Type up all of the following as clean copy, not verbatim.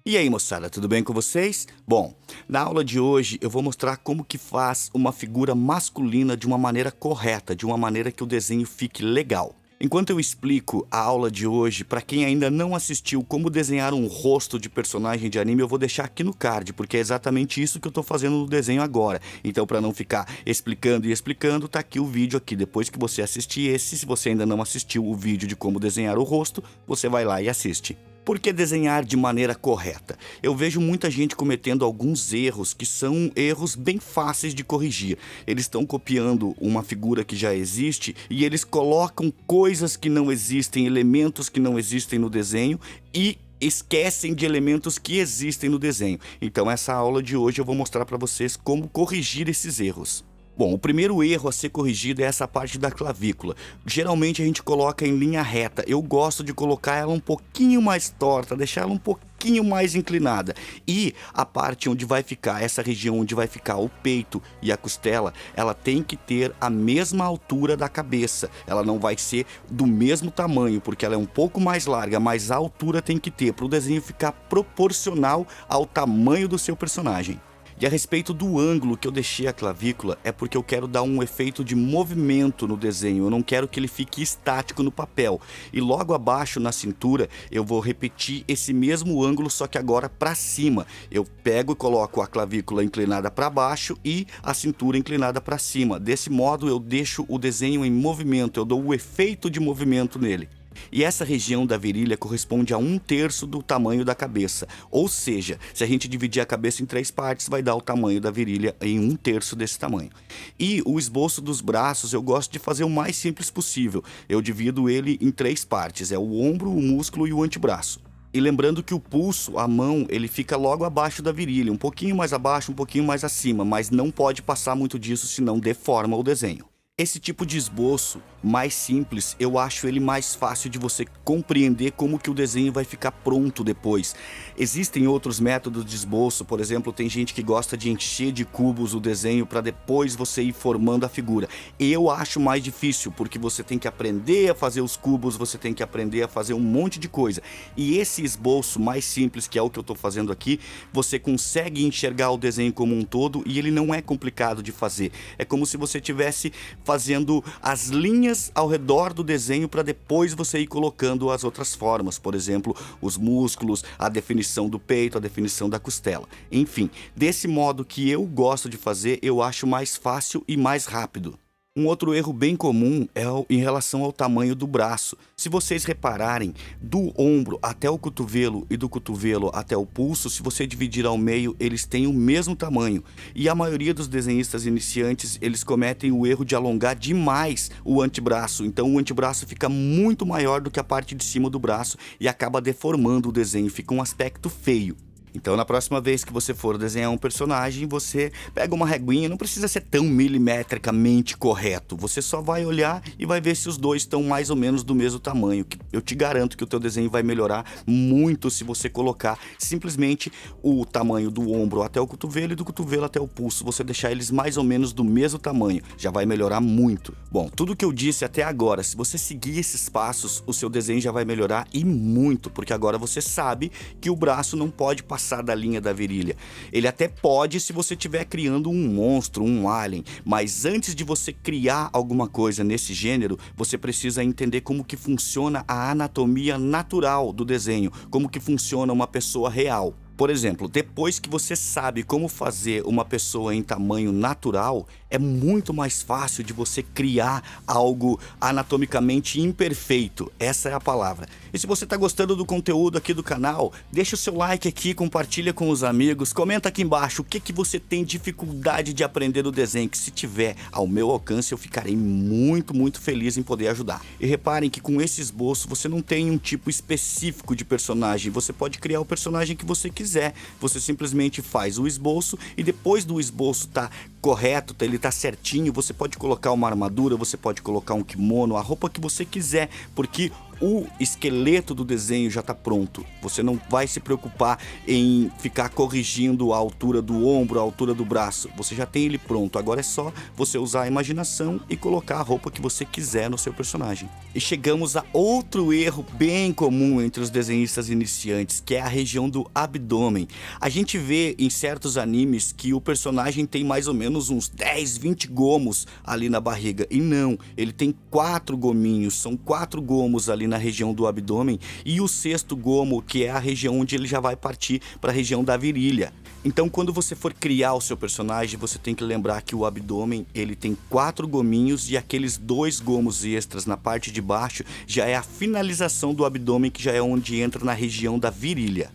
E aí, moçada, tudo bem com vocês? Bom, na aula de hoje eu vou mostrar como que faz uma figura masculina de uma maneira correta, de uma maneira que o desenho fique legal. Enquanto eu explico a aula de hoje, para quem ainda não assistiu como desenhar um rosto de personagem de anime, eu vou deixar aqui no card, porque é exatamente isso que eu estou fazendo no desenho agora. Então, para não ficar explicando e explicando, tá aqui o vídeo aqui. Depois que você assistir esse, se você ainda não assistiu o vídeo de como desenhar o rosto, você vai lá e assiste. Por que desenhar de maneira correta? Eu vejo muita gente cometendo alguns erros que são erros bem fáceis de corrigir. Eles estão copiando uma figura que já existe e eles colocam coisas que não existem, elementos que não existem no desenho e esquecem de elementos que existem no desenho. Então essa aula de hoje eu vou mostrar para vocês como corrigir esses erros. Bom, o primeiro erro a ser corrigido é essa parte da clavícula. Geralmente a gente coloca em linha reta. Eu gosto de colocar ela um pouquinho mais torta, deixar ela um pouquinho mais inclinada. E a parte onde vai ficar, essa região onde vai ficar o peito e a costela, ela tem que ter a mesma altura da cabeça. Ela não vai ser do mesmo tamanho, porque ela é um pouco mais larga, mas a altura tem que ter para o desenho ficar proporcional ao tamanho do seu personagem. E a respeito do ângulo que eu deixei a clavícula, é porque eu quero dar um efeito de movimento no desenho, eu não quero que ele fique estático no papel. E logo abaixo na cintura, eu vou repetir esse mesmo ângulo, só que agora para cima. Eu pego e coloco a clavícula inclinada para baixo e a cintura inclinada para cima. Desse modo eu deixo o desenho em movimento, eu dou o efeito de movimento nele. E essa região da virilha corresponde a 1/3 do tamanho da cabeça. Ou seja, se a gente dividir a cabeça em 3 partes, vai dar o tamanho da virilha em 1/3 desse tamanho. E o esboço dos braços eu gosto de fazer o mais simples possível. Eu divido ele em 3 partes, é o ombro, o músculo e o antebraço. E lembrando que o pulso, a mão, ele fica logo abaixo da virilha, um pouquinho mais abaixo, um pouquinho mais acima, mas não pode passar muito disso, senão deforma o desenho. Esse tipo de esboço mais simples, eu acho ele mais fácil de você compreender como que o desenho vai ficar pronto depois. Existem outros métodos de esboço, por exemplo, tem gente que gosta de encher de cubos o desenho para depois você ir formando a figura. Eu acho mais difícil, porque você tem que aprender a fazer os cubos, você tem que aprender a fazer um monte de coisa. E esse esboço mais simples, que é o que eu estou fazendo aqui, você consegue enxergar o desenho como um todo e ele não é complicado de fazer. É como se você tivesse fazendo as linhas ao redor do desenho para depois você ir colocando as outras formas, por exemplo, os músculos, a definição do peito, a definição da costela. Enfim, desse modo que eu gosto de fazer, eu acho mais fácil e mais rápido. Um outro erro bem comum é em relação ao tamanho do braço. Se vocês repararem, do ombro até o cotovelo e do cotovelo até o pulso, se você dividir ao meio, eles têm o mesmo tamanho. E a maioria dos desenhistas iniciantes, eles cometem o erro de alongar demais o antebraço. Então o antebraço fica muito maior do que a parte de cima do braço e acaba deformando o desenho, fica um aspecto feio. Então, na próxima vez que você for desenhar um personagem, você pega uma reguinha, não precisa ser tão milimetricamente correto. Você só vai olhar e vai ver se os dois estão mais ou menos do mesmo tamanho. Eu te garanto que o teu desenho vai melhorar muito se você colocar simplesmente o tamanho do ombro até o cotovelo e do cotovelo até o pulso. Você deixar eles mais ou menos do mesmo tamanho, já vai melhorar muito. Bom, tudo que eu disse até agora, se você seguir esses passos, o seu desenho já vai melhorar e muito, porque agora você sabe que o braço não pode passar da linha da virilha. Ele até pode se você estiver criando um monstro, um alien, mas antes de você criar alguma coisa nesse gênero, você precisa entender como que funciona a anatomia natural do desenho, como que funciona uma pessoa real. Por exemplo, depois que você sabe como fazer uma pessoa em tamanho natural, é muito mais fácil de você criar algo anatomicamente imperfeito. Essa é a palavra. E se você está gostando do conteúdo aqui do canal, deixa o seu like aqui, compartilha com os amigos, comenta aqui embaixo o que você tem dificuldade de aprender no desenho, que se tiver ao meu alcance eu ficarei muito feliz em poder ajudar. E reparem que com esse esboço você não tem um tipo específico de personagem, você pode criar o personagem que você quiser. Você simplesmente faz o esboço e depois do esboço tá correto, ele tá certinho, você pode colocar uma armadura, você pode colocar um kimono, a roupa que você quiser, porque o esqueleto do desenho já está pronto. Você não vai se preocupar em ficar corrigindo a altura do ombro, a altura do braço. Você já tem ele pronto. Agora é só você usar a imaginação e colocar a roupa que você quiser no seu personagem. E chegamos a outro erro bem comum entre os desenhistas iniciantes, que é a região do abdômen. A gente vê em certos animes que o personagem tem mais ou menos uns 10, 20 gomos ali na barriga. E não, ele tem 4 gominhos, são 4 gomos ali na região do abdômen, e o sexto gomo, que é a região onde ele já vai partir para a região da virilha. Então, quando você for criar o seu personagem, você tem que lembrar que o abdômen ele tem 4 gominhos, e aqueles 2 gomos extras na parte de baixo já é a finalização do abdômen, que já é onde entra na região da virilha.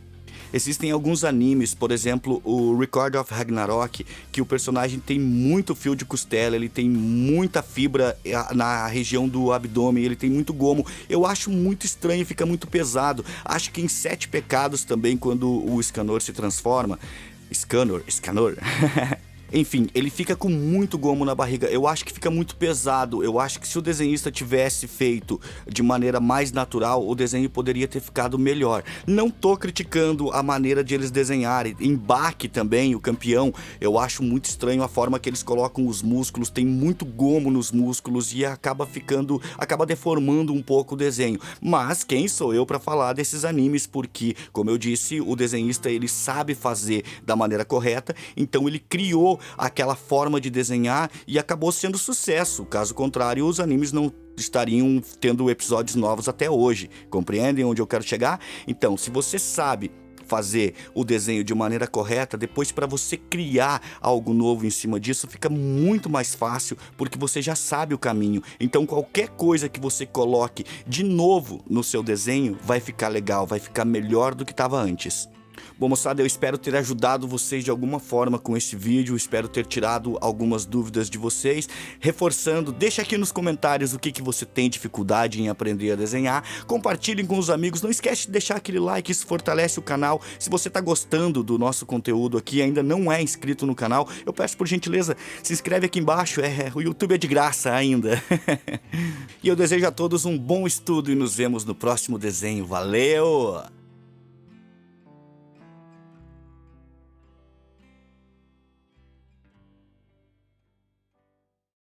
Existem alguns animes, por exemplo, o Record of Ragnarok, que o personagem tem muito fio de costela, ele tem muita fibra na região do abdômen, ele tem muito gomo. Eu acho muito estranho, fica muito pesado. Acho que em 7 Pecados também, quando o Escanor se transforma... Escanor. Enfim, ele fica com muito gomo na barriga. Eu acho que fica muito pesado. Eu acho que se o desenhista tivesse feito de maneira mais natural, o desenho poderia ter ficado melhor. Não tô criticando a maneira de eles desenharem. Em Baki também, o campeão, eu acho muito estranho a forma que eles colocam os músculos. Tem muito gomo nos músculos e acaba deformando um pouco o desenho. Mas quem sou eu para falar desses animes? Porque, como eu disse, o desenhista ele sabe fazer da maneira correta, então ele criou aquela forma de desenhar e acabou sendo sucesso. Caso contrário, os animes não estariam tendo episódios novos até hoje. Compreendem onde eu quero chegar? Então, se você sabe fazer o desenho de maneira correta, depois para você criar algo novo em cima disso fica muito mais fácil, porque você já sabe o caminho. Então qualquer coisa que você coloque de novo no seu desenho vai ficar legal, vai ficar melhor do que estava antes. Bom, moçada, eu espero ter ajudado vocês de alguma forma com esse vídeo, espero ter tirado algumas dúvidas de vocês. Reforçando, deixa aqui nos comentários o que você tem dificuldade em aprender a desenhar, compartilhem com os amigos, não esquece de deixar aquele like, isso fortalece o canal. Se você está gostando do nosso conteúdo aqui e ainda não é inscrito no canal, eu peço por gentileza, se inscreve aqui embaixo, o YouTube é de graça ainda. E eu desejo a todos um bom estudo e nos vemos no próximo desenho, valeu!